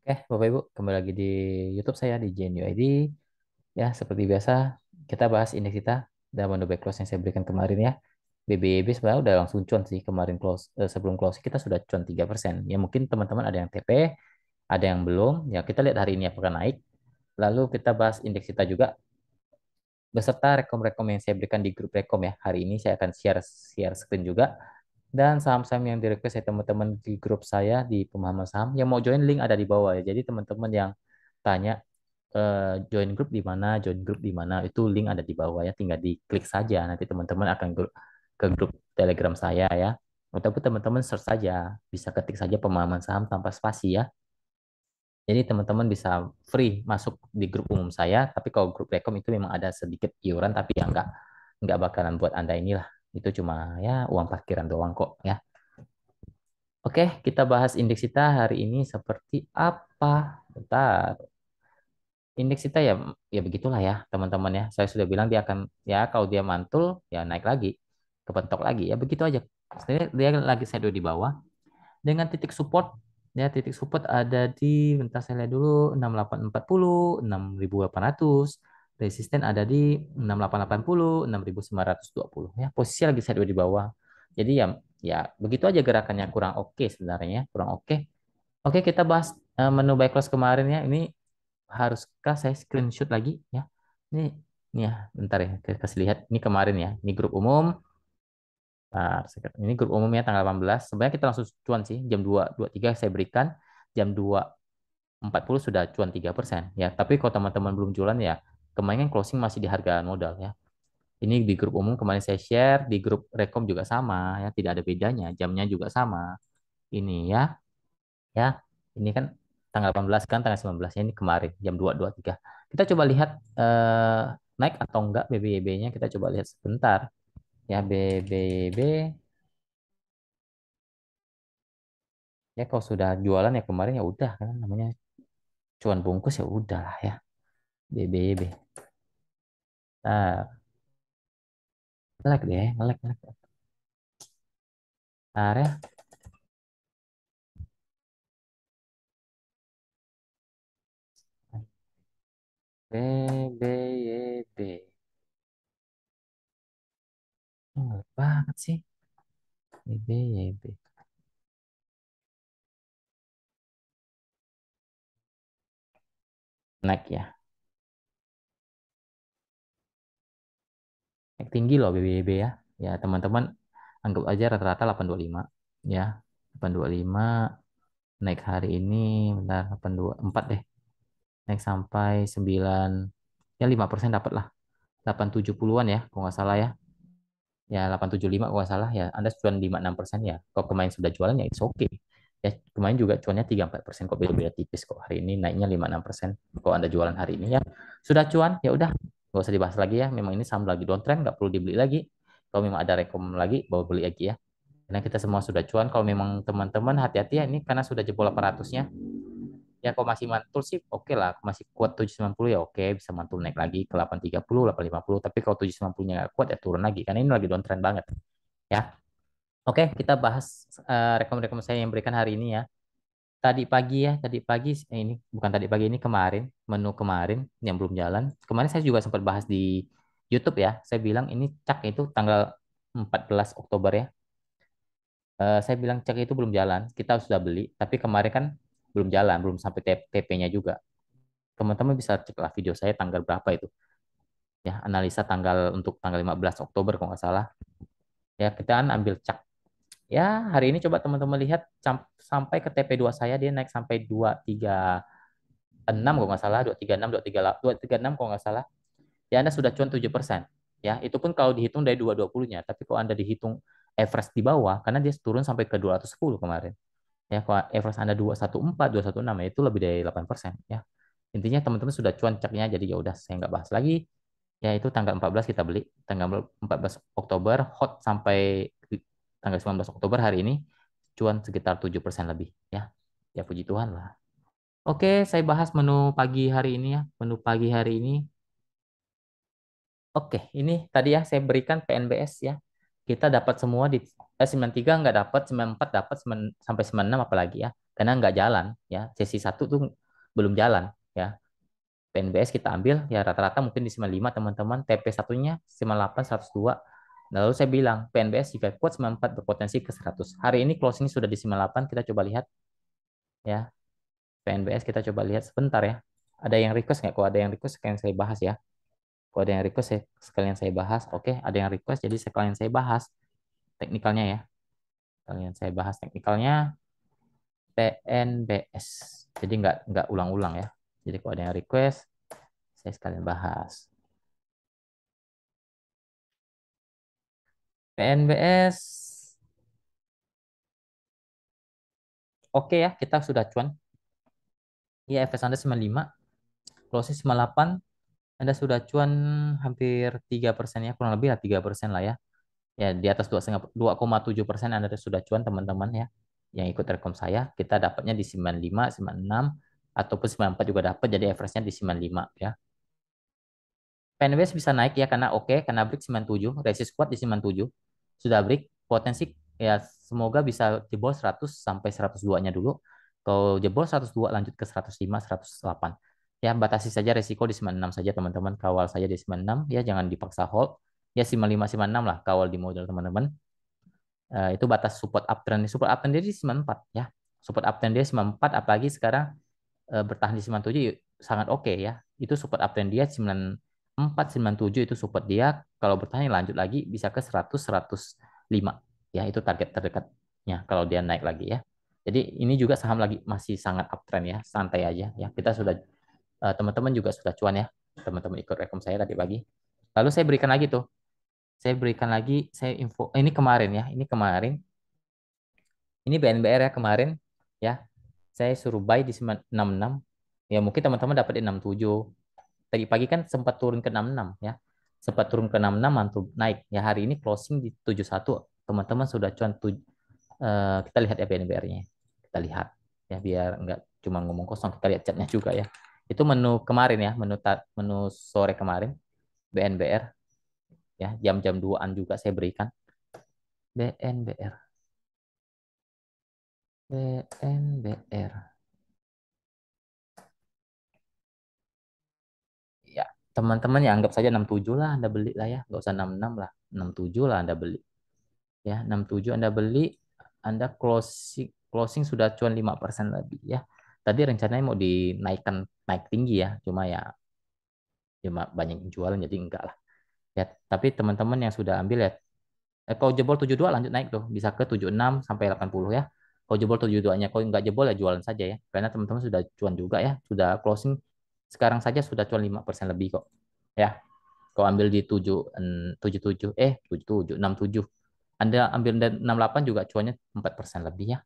Oke, Bapak Ibu, kembali lagi di YouTube saya di JNUID. Ya, seperti biasa, kita bahas indeks kita dan menu back close yang saya berikan kemarin ya. BBB sebenarnya udah langsung cuan sih kemarin sebelum close kita sudah cuan 3%. Ya mungkin teman-teman ada yang TP, ada yang belum. Ya kita lihat hari ini apakah naik. Lalu kita bahas indeks kita juga beserta rekom-rekom yang saya berikan di grup rekom ya. Hari ini saya akan share share screen juga dan saham-saham yang di request ya teman-teman di grup saya di pemahaman saham yang mau join link ada di bawah ya. Jadi teman-teman yang tanya join grup di mana, join grup di mana, itu link ada di bawah ya. Tinggal diklik saja. Nanti teman-teman akan ke grup Telegram saya ya. Ataupun teman-teman search saja, bisa ketik saja pemahaman saham tanpa spasi ya. Jadi teman-teman bisa free masuk di grup umum saya, tapi kalau grup rekom itu memang ada sedikit iuran, tapi ya nggak bakalan buat Anda inilah. Itu cuma ya uang parkiran doang kok ya. Oke, kita bahas indeks kita hari ini seperti apa? Bentar. Indeks kita ya ya begitulah ya teman-teman ya. Saya sudah bilang dia akan ya kalau dia mantul ya naik lagi, kepentok lagi ya begitu aja. Sebenarnya dia lagi shadow di bawah dengan titik support ya titik support ada di bentar saya lihat dulu 6840, 6800. Resisten ada di 6880, 6920 ya. Posisi lagi shadow di bawah. Jadi ya ya begitu aja gerakannya kurang oke sebenarnya, kurang oke. Oke, kita bahas menu buy close kemarin ya. Ini haruskah saya screenshot lagi ya? Ini ya, bentar ya, kita kasih lihat. Ini kemarin ya. Ini grup umum. Ini grup umumnya tanggal 18. Sebenarnya kita langsung cuan sih. Jam 2.23 saya berikan. Jam 2.40 sudah cuan 3%. Ya, tapi kalau teman-teman belum jualan ya, kemarin kan closing masih di harga modal ya. Ini di grup umum kemarin saya share. Di grup rekom juga sama ya. Tidak ada bedanya. Jamnya juga sama. Ini ya. Ya, ini kan tanggal 18 kan, tanggal 19 ya, ini kemarin jam 2.23. Kita coba lihat naik atau enggak BBB-nya, kita coba lihat sebentar. Ya, BBB ya kalau sudah jualan ya kemarin ya udah kan namanya cuan bungkus ya udah lah ya. BBB. Nah, ngelek deh, ngelek, ngelek. Nah, ya, BBB. Ngelek banget sih. BBB. Naik ya. Naik tinggi loh BBB ya. Ya, teman-teman anggap aja rata-rata 825 ya. 825 naik hari ini bentar 824 deh. Naik sampai 9 ya 5% dapat lah. 870-an ya kalau nggak salah ya. Ya 875 kalau nggak salah ya. Anda cuan 5-6% ya. Kalau kemarin sudah jualan ya it's okay. Ya kemarin juga cuannya 3-4% kok beda-beda tipis kok. Hari ini naiknya 5-6% kalau Anda jualan hari ini ya. Sudah cuan ya udah nggak usah dibahas lagi ya. Memang ini saham lagi downtrend nggak perlu dibeli lagi. Kalau memang ada rekom lagi bawa beli lagi ya. Karena kita semua sudah cuan. Kalau memang teman-teman hati-hati ya ini karena sudah jebol 800-nya. Ya kalau masih mantul sih oke lah. Masih kuat 790 ya oke. Bisa mantul naik lagi ke 830, 850. Tapi kalau 790-nya nggak kuat ya turun lagi. Karena ini lagi downtrend banget. Ya. Oke, kita bahas rekom-rekom saya yang berikan hari ini ya. Tadi pagi ya, tadi pagi ini bukan tadi pagi ini kemarin, menu kemarin yang belum jalan. Kemarin saya juga sempat bahas di YouTube ya. Saya bilang ini cak itu tanggal 14 Oktober ya. Saya bilang cek itu belum jalan, kita sudah beli, tapi kemarin kan belum jalan, belum sampai TP-nya juga. Teman-teman bisa cek lah video saya tanggal berapa itu. Ya, analisa tanggal untuk tanggal 15 Oktober kalau nggak salah. Ya, kita kan ambil cek. Ya, hari ini coba teman-teman lihat sampai ke TP2 saya dia naik sampai 236 kalau nggak salah, 236, 236 kalau nggak salah. Ya, Anda sudah cuan 7%. Ya, itu pun kalau dihitung dari 220-nya, tapi kalau Anda dihitung average di bawah karena dia turun sampai ke 210 kemarin. Ya, kalau average Anda 214, 216 ya itu lebih dari 8% ya. Intinya teman-teman sudah cuan ceknya jadi ya udah saya nggak bahas lagi. Ya itu tanggal 14 kita beli, tanggal 14 Oktober hot sampai tanggal 19 Oktober hari ini cuan sekitar 7% lebih ya. Ya puji Tuhan lah. Oke, saya bahas menu pagi hari ini ya. Menu pagi hari ini. Oke, ini tadi ya saya berikan PNBS ya. Kita dapat semua di 93 nggak dapat, 94 dapat, sampai 96 apalagi ya. karena nggak jalan ya. Sesi satu tuh belum jalan ya. PNBS kita ambil ya rata-rata mungkin di 95 teman-teman, TP satunya 98 102. Lalu saya bilang PNBS jika kuat 94 berpotensi ke 100. Hari ini closing sudah di 98, kita coba lihat ya. PNBS kita coba lihat sebentar ya. Ada yang request nggak? Kalau ada yang request sekalian saya bahas ya. Kalau ada yang request sekalian saya bahas. Oke, ada yang request jadi sekalian saya bahas teknikalnya ya. Sekalian saya bahas teknikalnya PNBS. Jadi nggak ulang-ulang ya. Jadi kalau ada yang request saya sekalian bahas. PNBS. Oke ya, kita sudah cuan. Ya, FS Anda 95, closing 98. Anda sudah cuan hampir 3% ya, kurang lebih lah 3% lah ya. Ya, di atas 2,7% Anda sudah cuan teman-teman ya. Yang ikut rekom saya, kita dapatnya di 95, 96, ataupun 94 juga dapat, jadi average-nya di 95 ya. PNBS bisa naik ya karena karena break 97, resist kuat di 97. Sudah break, potensi ya semoga bisa jebol 100 sampai 102-nya dulu. Kalau jebol 102 lanjut ke 105, 108. Ya batasi saja resiko di 96 saja teman-teman. Kawal saja di 96 ya jangan dipaksa hold. Ya 95 96 lah kawal di modal teman-teman. Itu batas support uptrend. Support uptrend dia di 94 ya. Support uptrend dia 94 apalagi sekarang bertahan di 97 sangat oke ya. Itu support uptrend dia 94, 97 itu support dia. Kalau bertahan lanjut lagi bisa ke 100, 105. Ya, itu target terdekatnya kalau dia naik lagi ya. Jadi ini juga saham lagi masih sangat uptrend ya, santai aja ya. Kita sudah teman-teman juga sudah cuan ya. Teman-teman ikut rekom saya tadi pagi. Lalu saya berikan lagi tuh. Saya berikan lagi saya info ini kemarin ya. Ini kemarin. Ini BNBR ya kemarin ya. Saya suruh buy di 66. Ya mungkin teman-teman dapat di 67. Tadi pagi kan sempat turun ke 66 ya. Sempat turun ke 66 mantul naik. Ya hari ini closing di 71. Teman-teman sudah cuan kita lihat ya BNBR-nya. Kita lihat ya biar nggak cuma ngomong kosong, kita lihat chatnya juga ya. Itu menu kemarin ya, menu sore kemarin BNBR ya, jam-jam 2-an juga saya berikan. BNBR. BNBR. Ya, teman-teman ya anggap saja 67 lah Anda beli lah ya, nggak usah 66 lah. 67 lah Anda beli. Ya, 67 Anda beli, Anda closing sudah cuan 5% lebih ya. Tadi rencananya mau dinaikkan naik tinggi ya, cuma banyak yang jualan jadi enggak lah. Ya, tapi teman-teman yang sudah ambil ya, kalau jebol 72 lanjut naik tuh, bisa ke 76 sampai 80 ya. Kalau jebol 72-nya, kalau enggak jebol ya jualan saja ya. Karena teman-teman sudah cuan juga ya, sudah closing sekarang saja sudah cuan 5% lebih kok. Ya, kalau ambil di 77, 77, 67. Anda ambil 68 juga cuannya 4% lebih ya.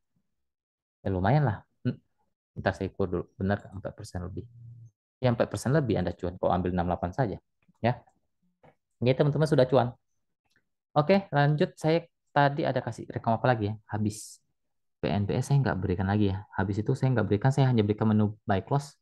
Ya lumayan lah. Ntar saya ukur dulu. Benar 4% lebih. Ya 4% lebih Anda cuan kalau ambil 68 saja. Ya. Ini teman-teman sudah cuan. Oke, lanjut. Saya tadi ada kasih rekam apa lagi ya? Habis PNBS saya nggak berikan lagi ya. Habis itu saya nggak berikan, saya hanya berikan menu buy close.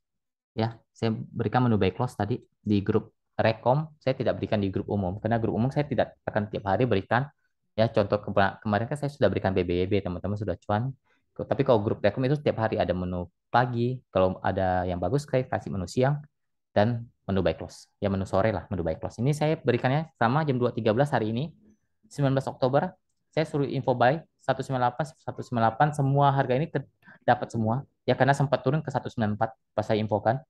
Ya, saya berikan menu buy close tadi di grup rekom. Saya tidak berikan di grup umum. Karena grup umum saya tidak akan tiap hari berikan. Ya, contoh kemarin kan saya sudah berikan BBB, teman-teman sudah cuan. Tapi kalau grup rekom itu setiap hari ada menu pagi. Kalau ada yang bagus, saya kasih menu siang dan menu buy close. Ya menu sore lah, menu buy close. Ini saya berikannya sama jam 2.13 hari ini, 19 Oktober. Saya suruh info buy 198, 198 semua harga ini dapat semua. Ya karena sempat turun ke 194 pas saya infokan.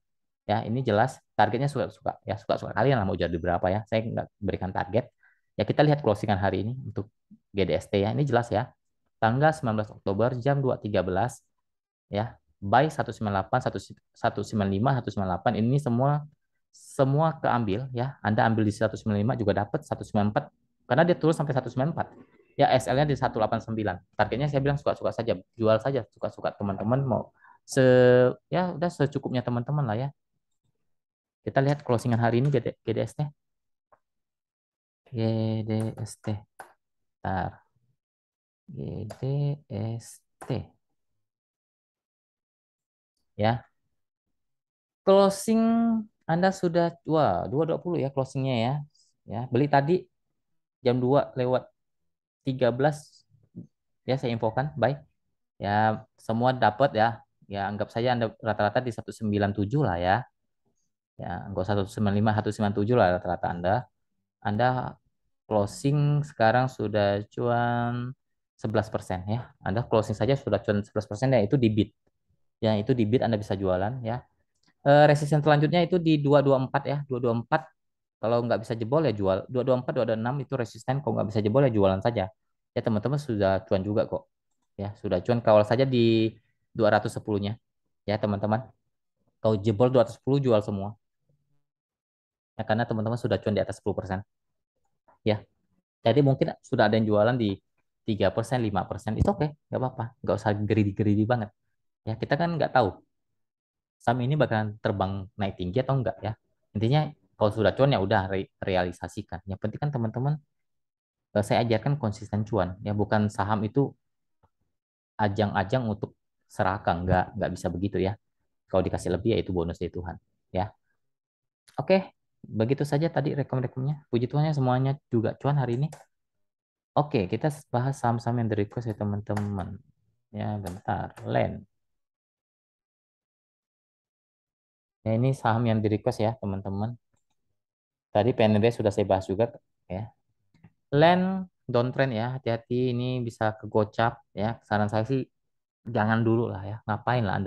Ya ini jelas targetnya suka-suka. Ya suka-suka kalian lah mau jadi berapa ya. Saya nggak berikan target. Ya kita lihat closingan hari ini untuk GDST ya. Ini jelas ya. Tanggal 19 Oktober jam 2.13 ya. Buy 198, 195, 198 ini semua semua keambil ya. Anda ambil di 195 juga dapat 194 karena dia turun sampai 194. Ya SL-nya di 189. Targetnya saya bilang suka-suka saja, jual saja suka-suka teman-teman mau se ya udah secukupnya teman-teman lah ya. Kita lihat closingan hari ini GDST. GDST. Tar. GDST. Ya. Closing Anda sudah wah 2.20 ya closingnya ya. Ya, beli tadi jam 2 lewat 13 ya saya infokan, baik. Ya, semua dapat ya. Ya, anggap saja Anda rata-rata di 197 lah ya. Ya, nggak usah 195, 197 lah rata-rata Anda. Anda closing sekarang sudah cuan 11% ya. Anda closing saja sudah cuan 11% ya, itu di bid. Ya, itu di bid Anda bisa jualan ya. Resisten selanjutnya itu di 224 ya. 224 kalau nggak bisa jebol ya jual. 224, 226 itu resisten. Kalau nggak bisa jebol ya jualan saja. Ya teman-teman sudah cuan juga kok. Ya sudah cuan, kawal saja di 210-nya. Ya teman-teman. Kalau jebol 210 jual semua. Ya karena teman-teman sudah cuan di atas 10%. Ya. Jadi mungkin sudah ada yang jualan di 3%, 5%. Itu oke. Nggak apa-apa. Nggak usah greedy-greedy banget. Ya kita kan nggak tahu saham ini bakalan terbang naik tinggi atau enggak ya. Intinya kalau sudah cuan ya udah realisasikan. Yang penting kan teman-teman, saya ajarkan konsisten cuan ya, bukan saham itu ajang-ajang untuk serakah, nggak bisa begitu ya. Kalau dikasih lebih ya itu bonus dari Tuhan ya. Oke, begitu saja tadi rekom-rekomnya. Puji Tuhan ya semuanya juga cuan hari ini. Oke, kita bahas saham-saham yang di request ya teman-teman. Ya bentar, Len. Ya ini saham yang di request ya teman-teman. Tadi PNB sudah saya bahas juga ya. Len downtrend ya, hati-hati ini bisa kegocap ya. Saran saya sih jangan dulu lah ya. Ngapain lah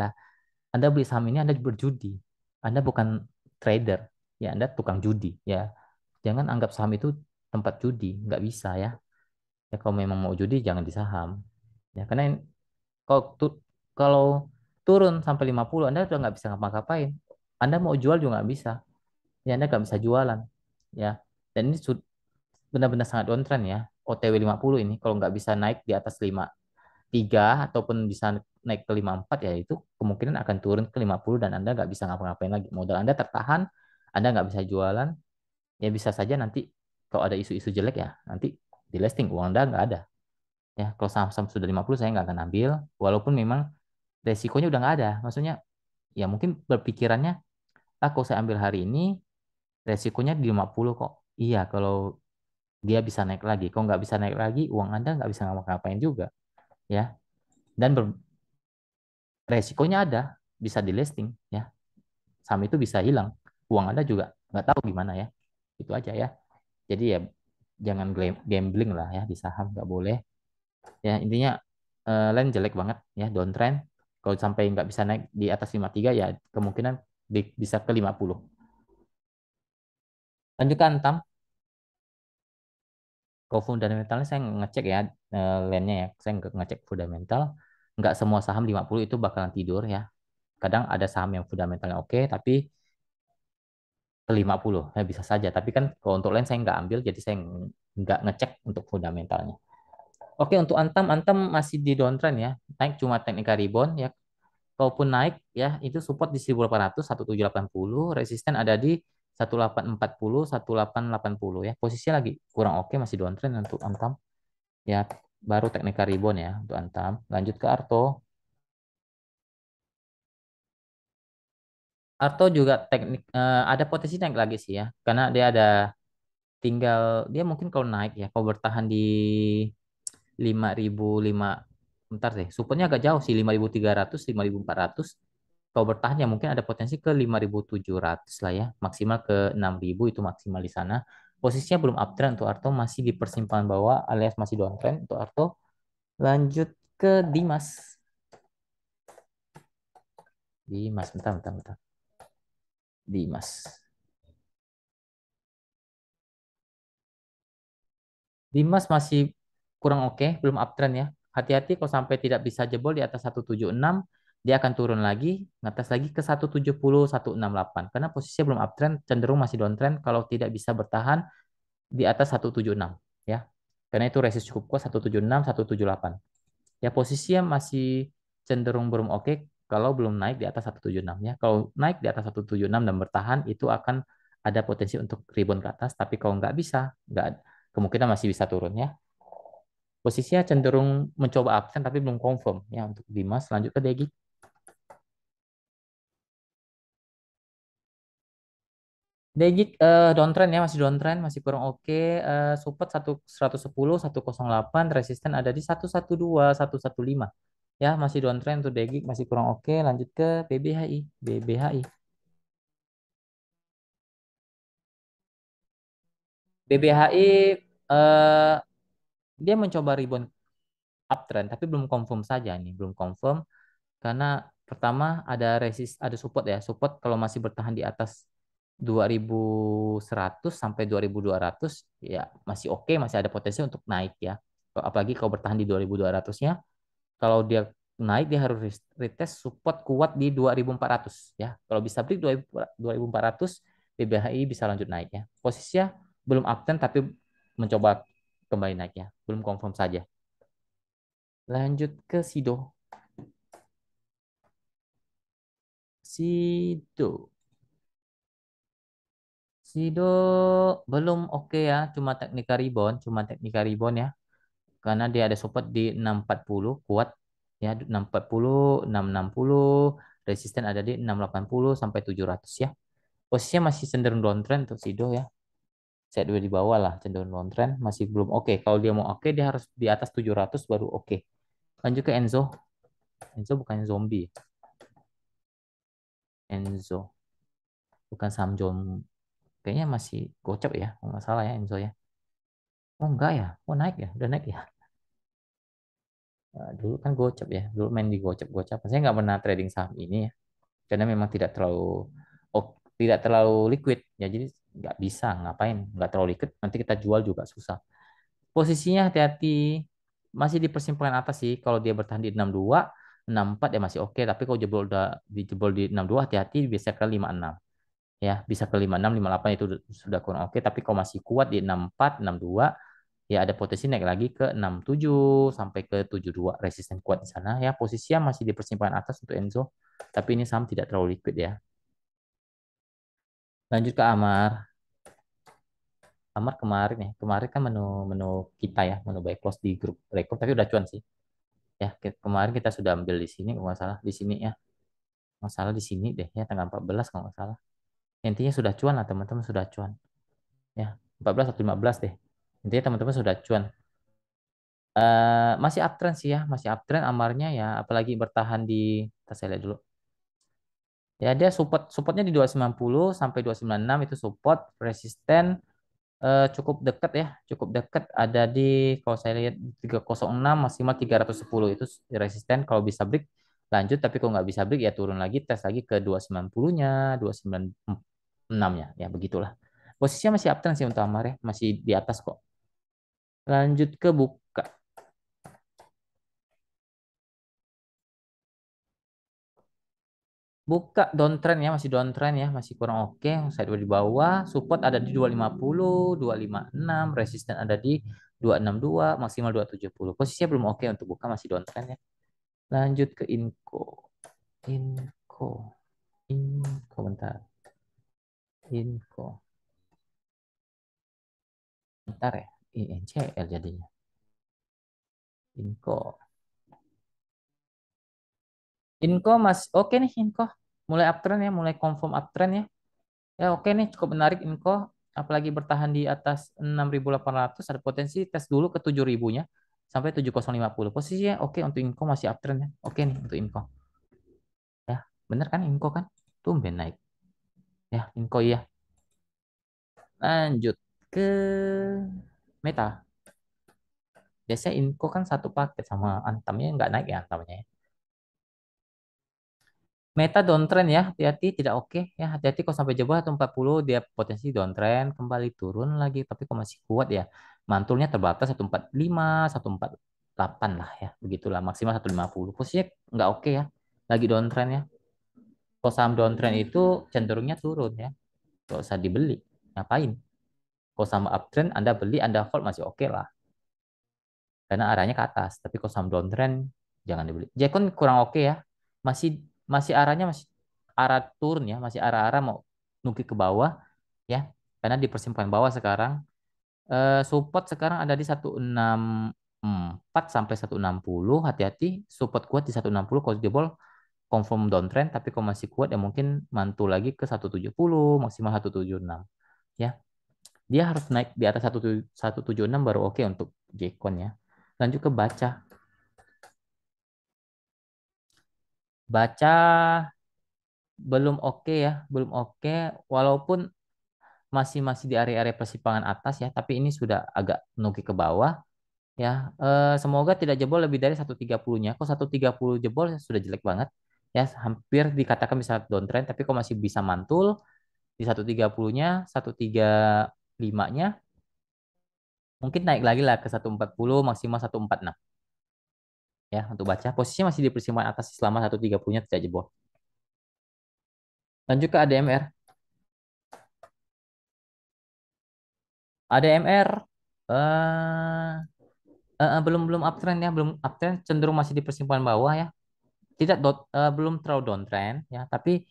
Anda beli saham ini, Anda berjudi. Anda bukan trader. Ya, Anda tukang judi. Ya, jangan anggap saham itu tempat judi. Nggak bisa ya. Ya, kalau memang mau judi, jangan di saham. Ya, karena kalau, kalau turun sampai 50, Anda udah nggak bisa ngapa-ngapain. Anda mau jual juga nggak bisa. Ya, Anda nggak bisa jualan. Ya, dan ini benar-benar sangat downtrend ya. OTW 50 ini, kalau nggak bisa naik di atas 53 ataupun bisa naik ke 54 ya itu kemungkinan akan turun ke 50 dan Anda nggak bisa ngapa-ngapain lagi. Modal Anda tertahan, Anda nggak bisa jualan, ya bisa saja nanti kalau ada isu-isu jelek ya nanti di listing uang Anda nggak ada. Ya, kalau saham-saham sudah 50 saya nggak akan ambil, walaupun memang resikonya udah nggak ada. Maksudnya ya mungkin berpikirannya, ah kalau saya ambil hari ini resikonya di 50 kok. Iya, kalau dia bisa naik lagi. Kalau nggak bisa naik lagi, uang Anda nggak bisa ngapa-ngapain juga. Ya, dan resikonya ada, bisa di listing ya, saham itu bisa hilang, uang Anda juga nggak tahu gimana ya, itu aja ya. Jadi ya jangan gambling lah ya di saham, nggak boleh ya. Intinya lain jelek banget ya, downtrend. Kalau sampai nggak bisa naik di atas 53 ya kemungkinan bisa ke 50. Lanjutkan Tam. Kalau fundamentalnya saya ngecek ya, lainnya ya saya nggak ngecek fundamental. Nggak semua saham 50 itu bakalan tidur ya. Kadang ada saham yang fundamentalnya oke tapi ke 50 ya bisa saja, tapi kan kalau untuk lain saya nggak ambil, jadi saya nggak ngecek untuk fundamentalnya. Oke, untuk Antam, Antam masih di downtrend ya, naik cuma teknika rebound ya. Kalaupun naik ya itu support di 1800, 1780, resisten ada di 1840, 1880 ya. Posisinya lagi kurang oke, masih downtrend untuk Antam ya. Baru teknika rebound ya untuk Antam. Lanjut ke Arto. Arto juga teknik, ada potensi naik lagi sih ya, karena dia ada, tinggal dia mungkin kalau naik ya, kalau bertahan di 5.005, bentar deh, supportnya agak jauh sih, 5.300, 5.400. Kalau bertahan ya mungkin ada potensi ke 5.700 lah ya, maksimal ke 6.000 itu maksimal di sana. Posisinya belum uptrend untuk Arto, masih di persimpangan bawah alias masih downtrend untuk Arto. Lanjut ke Dimas. Dimas, bentar, bentar, bentar. Dimas. Dimas masih kurang oke, belum uptrend ya. Hati-hati kalau sampai tidak bisa jebol di atas 176, dia akan turun lagi, ngatas lagi ke 170, 168. Karena posisinya belum uptrend, cenderung masih downtrend kalau tidak bisa bertahan di atas 176 ya. Karena itu resist cukup kuat 176, 178. Ya posisinya masih cenderung belum oke kalau belum naik di atas 176 ya. Kalau naik di atas 176 dan bertahan itu akan ada potensi untuk rebound ke atas, tapi kalau nggak bisa, nggak, kemungkinan masih bisa turun ya. Posisinya cenderung mencoba absen tapi belum confirm ya untuk Dimas. Lanjut ke Degi. Degi downtrend ya, masih downtrend, masih kurang oke. Support 110, 108, resisten ada di 112, 115. Ya, masih downtrend untuk DGIG masih kurang oke. Lanjut ke BBHI. BBHI. BBHI eh, dia mencoba rebound uptrend tapi belum confirm saja nih, belum confirm karena pertama ada support ya. Support kalau masih bertahan di atas 2100 sampai 2200 ya masih oke, masih ada potensi untuk naik ya. Apalagi kalau bertahan di 2200-nya, kalau dia naik dia harus retest support kuat di 2400 ya. Kalau bisa break 2400, BBHI bisa lanjut naik ya. Posisinya belum uptrend tapi mencoba kembali naik ya. Belum confirm saja. Lanjut ke Sido. Sido. Sido belum oke ya, cuma teknika rebound ya. Karena dia ada support di 640 kuat ya, 640, 660, resisten ada di 680 sampai 700 ya. Posisinya masih cenderung downtrend untuk Sido ya. Set dua di bawah lah, cenderung downtrend, masih belum oke. Kalau dia mau oke, dia harus di atas 700 baru oke. Lanjut ke Enzo. Enzo bukan zombie. Enzo bukan Samjon. Kayaknya masih gocap ya, kalau nggak salah ya Enzo ya. Oh enggak ya, oh naik ya, udah naik ya. Dulu kan gocap ya, dulu main di gocap-gocap. Saya nggak pernah trading saham ini ya, karena memang oh, tidak terlalu liquid ya, jadi nggak bisa ngapain, nggak terlalu liquid. Nanti kita jual juga susah. Posisinya hati-hati, masih di persimpangan atas sih. Kalau dia bertahan di 62, 64 ya masih oke. Tapi kalau dijebol di 62, hati-hati bisa ke 56 ya, bisa ke 56, 58 itu sudah kurang oke. Tapi kalau masih kuat di 64, 62 ya ada potensi naik lagi ke 67 sampai ke 72, resisten kuat di sana ya. Posisinya masih di persimpangan atas untuk Enzo, tapi ini saham tidak terlalu liquid ya. Lanjut ke Amar. Amar kemarin kan menu menu kita ya, menu buy close di grup rekom, tapi udah cuan sih ya. Kemarin kita sudah ambil di sini kalau nggak salah, di sini ya, nggak salah di sini deh ya, tanggal 14 kalau nggak salah. Intinya sudah cuan lah teman-teman, sudah cuan ya, 14 atau 15 deh. Intinya teman-teman sudah cuan. Masih uptrend sih ya, masih uptrend Amarnya ya, apalagi bertahan di, kita saya lihat dulu. Ya dia supportnya di 290 sampai 296 itu support, resisten cukup dekat ya, cukup dekat ada di, kalau saya lihat 306 maksimal 310 itu resisten. Kalau bisa break lanjut, tapi kalau nggak bisa break ya turun lagi, tes lagi ke 290-nya, 296-nya ya, begitulah. Posisinya masih uptrend sih untuk Amar ya, masih di atas kok. Lanjut ke buka. Buka downtrend ya, masih downtrend ya, masih kurang oke. Sideway di bawah, support ada di 250, 256, resisten ada di 262, maksimal 270. Posisinya belum oke untuk buka, masih downtrend ya. Lanjut ke Inco. Inco. Inco bentar. Inco. Bentar ya. INCL jadinya. Inco. Inco mas oke nih Inco. Mulai uptrend ya, mulai confirm uptrend ya. Ya oke nih, cukup menarik Inco, apalagi bertahan di atas 6.800, ada potensi tes dulu ke 7.000-nya sampai 7.050. Posisinya oke untuk Inco, masih uptrend ya. Oke nih untuk Inco. Ya, bener kan Inco kan? Tumben naik. Ya, Inco iya. Lanjut ke Meta. Biasanya Inco kan satu paket sama Antamnya, nggak naik ya Antamnya ya. Meta downtrend ya, hati-hati tidak oke ya, hati-hati kalau sampai jebol 140 dia potensi downtrend kembali turun lagi, tapi kalau masih kuat ya mantulnya terbatas 145, 148 lah ya, begitulah maksimal 150. Posisinya nggak oke ya, lagi downtrend ya. Kalau saham downtrend itu cenderungnya turun ya, nggak usah dibeli, ngapain? Kalau sama uptrend Anda beli, Anda hold masih oke lah karena arahnya ke atas, tapi kalau saham downtrend jangan dibeli. Jekon kurang oke ya, masih masih arahnya masih arah turun ya, masih arah-arah mau nungki ke bawah ya, karena di persimpangan bawah sekarang. Support sekarang ada di 164 sampai 160, hati-hati support kuat di 160, kalau jebol confirm downtrend, tapi kalau masih kuat ya mungkin mantul lagi ke 170, maksimal 176 ya. Dia harus naik di atas 176 baru oke untuk Jekon ya. Lanjut ke Baca. Baca belum oke ya, belum oke. Walaupun masih masih di area-area persimpangan atas ya, tapi ini sudah agak menukik ke bawah ya. Semoga tidak jebol lebih dari 130-nya. Kok 130 jebol sudah jelek banget ya, hampir dikatakan bisa downtrend, tapi kok masih bisa mantul di 130-nya, 135-nya mungkin naik lagi lah ke 140 maksimal 146 ya untuk baca. Posisinya masih di persimpangan atas selama 130-nya tidak jebol. Lanjut ke ADMR. ADMR eh belum belum uptrend ya, belum uptrend, cenderung masih di persimpangan bawah ya. Tidak belum terlalu downtrend ya, tapi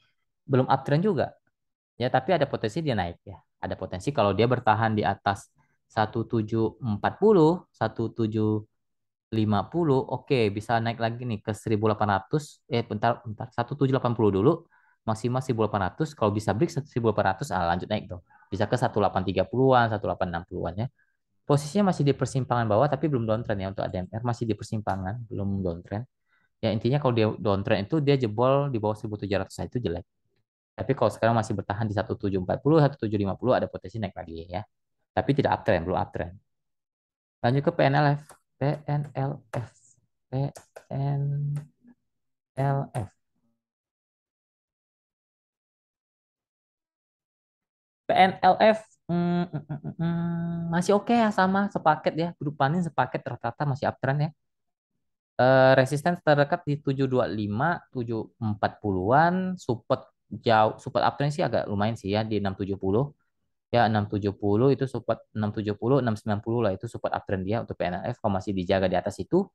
belum uptrend juga. Ya, tapi ada potensi dia naik ya. Ada potensi kalau dia bertahan di atas 1740, 1750, oke, bisa naik lagi nih ke 1800. Bentar, bentar, 1780 dulu, maksimal 1800. Kalau bisa break 1800, lanjut naik dong. Bisa ke 1830-an, 1860-an ya. Posisinya masih di persimpangan bawah, tapi belum downtrend ya untuk ADMR, masih di persimpangan, belum downtrend. Ya intinya kalau dia downtrend itu dia jebol di bawah 1700 itu jelek. Tapi kalau sekarang masih bertahan di 1740, 1750 ada potensi naik lagi ya. Tapi tidak uptrend, belum uptrend. Lanjut ke PNLF. PNLF. PNLF. PNLF masih oke ya, sama sepaket ya. Grup panin sepaket rata-rata masih uptrend ya. Resisten terdekat di 725, 740-an, support jauh, support uptrend sih agak lumayan sih ya di 670. Ya 670 itu support, 670, 690 lah itu support uptrend dia untuk PNLF. Kalau masih dijaga di atas itu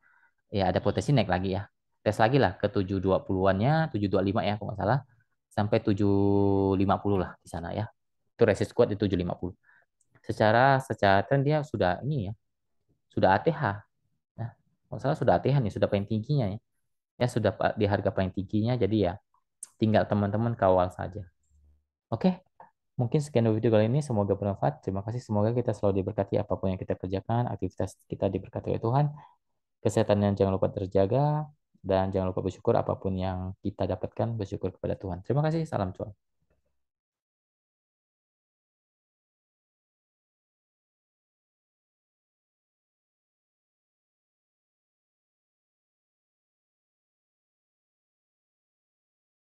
ya ada potensi naik lagi ya. Tes lagi lah ke 720-annya, 725 ya kalau nggak salah, sampai 750 lah di sana ya. Itu resist kuat di 750. Secara tren dia sudah ini ya, sudah ATH. Nah, kalau nggak salah sudah ATH nih, sudah paling tingginya ya. Ya sudah di harga paling tingginya, jadi ya tinggal teman-teman kawal saja. Oke, mungkin sekian dulu video kali ini. Semoga bermanfaat. Terima kasih. Semoga kita selalu diberkati apapun yang kita kerjakan, aktivitas kita diberkati oleh Tuhan. Kesehatan yang jangan lupa terjaga, dan jangan lupa bersyukur apapun yang kita dapatkan, bersyukur kepada Tuhan. Terima kasih. Salam cuan.